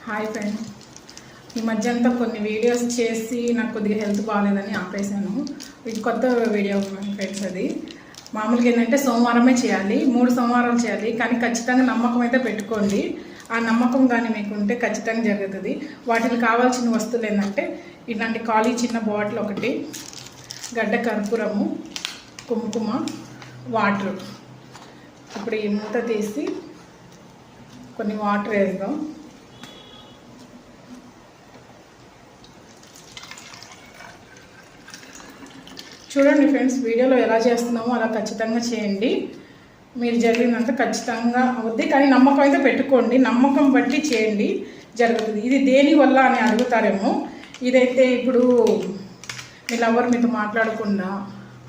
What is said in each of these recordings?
Hi friend, ఈ మధ్య అంతా కొన్ని వీడియోస్ చేసి నాకు కొద్దిగా హెల్త్ బాగాలేదని ఆపేసాను. ఇది కొత్త వీడియో ఫ్రెండ్స్. అది మామూలుగా ఏంటంటే సోమవారమే చేయాలి, 3 సోమవారాలు చేయాలి. కానీ ఖచ్చితంగా నమ్మకం అయితే పెట్టుకోండి. ఆ నమ్మకం కానీ మీకు ఉంటే ఖచ్చితంగా జరుగుతుంది. వాటికి కావాల్సిన వస్తువులు ఏంటంటే ఇలాంటి ఖాళీ చిన్న బాటిల్ ఒకటి, గడ్డ కర్పూరము, కుంకుమ, వాటర్. ఇప్పుడు ఈ మూత తీసి కొన్ని వాటర్ వేద్దాం. చూడండి ఫ్రెండ్స్, వీడియోలో ఎలా చేస్తున్నామో అలా ఖచ్చితంగా చేయండి. మీరు జరిగినంత ఖచ్చితంగా అవుద్ది, కానీ నమ్మకం అయితే పెట్టుకోండి. నమ్మకం బట్టి చేయండి, జరుగుతుంది. ఇది దేనివల్ల అని అడుగుతారేమో. ఇదైతే ఇప్పుడు మీ లవర్ మీతో మాట్లాడకుండా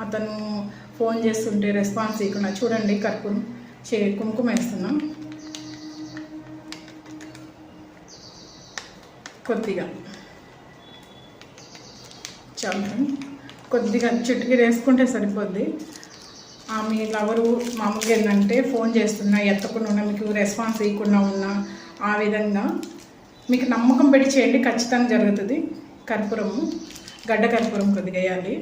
అతను ఫోన్ చేస్తుంటే రెస్పాన్స్ ఇవ్వకుండా, చూడండి కర్పూరం కుంకుమ వేస్తున్నాం కొద్దిగా, చాలు. కొద్దిగా చిటికి వేసుకుంటే సరిపోద్ది. మీ లవరు మామూలుగా ఏంటంటే ఫోన్ చేస్తున్నా, ఎత్తకుండా ఉన్నా, మీకు రెస్పాన్స్ ఇవ్వకుండా ఉన్నా, ఆ విధంగా మీకు నమ్మకం పెట్టి చేయండి, ఖచ్చితంగా జరుగుతుంది. కర్పూరము, గడ్డ కర్పూరం కొద్దిగా వేయాలి.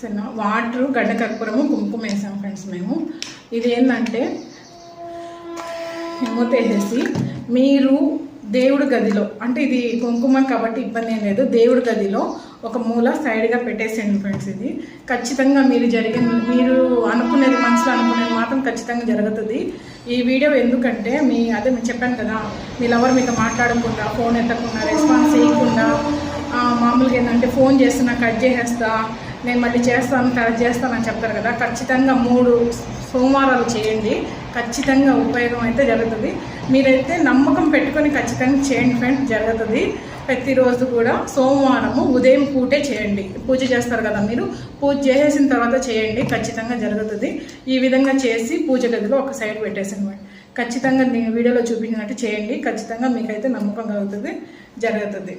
సరేనా? వాటరు, గడ్డ కర్పూరము, కుంకుమ వేసాం ఫ్రెండ్స్ మేము. ఇది ఏంటంటే మూత వేసేసి మీరు దేవుడి గదిలో, అంటే ఇది కుంకుమ కాబట్టి ఇబ్బంది ఏం లేదు, దేవుడి గదిలో ఒక మూల సైడ్గా పెట్టేసేయండి ఫ్రెండ్స్. ఇది ఖచ్చితంగా మీరు అనుకునేది, మనసులో అనుకునేది మాత్రం ఖచ్చితంగా జరుగుతుంది. ఈ వీడియో ఎందుకంటే మీరు చెప్పాను కదా, మీ లవర్ మీతో మాట్లాడకుండా, ఫోన్ ఎత్తకుండా, రెస్పాన్స్ చేయకుండా, మామూలుగా ఏంటంటే ఫోన్ చేస్తున్నా కట్ చేసేస్తా, నేను మళ్ళీ చేస్తాను కట్ చేస్తానని చెప్తారు కదా. ఖచ్చితంగా 3 సోమవారాలు చేయండి, ఖచ్చితంగా ఉపయోగం అయితే జరుగుతుంది. మీరైతే నమ్మకం పెట్టుకొని ఖచ్చితంగా చేయండి ఫ్రెండ్స్, జరుగుతుంది. ప్రతిరోజు కూడా సోమవారము ఉదయం పూటే చేయండి. పూజ చేస్తారు కదా, మీరు పూజ చేసేసిన తర్వాత చేయండి, ఖచ్చితంగా జరుగుతుంది. ఈ విధంగా చేసి పూజ గదిలో ఒక సైడ్ పెట్టేసాను. ఖచ్చితంగా నేను వీడియోలో చూపించినట్టు చేయండి, ఖచ్చితంగా మీకైతే నమ్మకం కలుగుతుంది, జరుగుతుంది.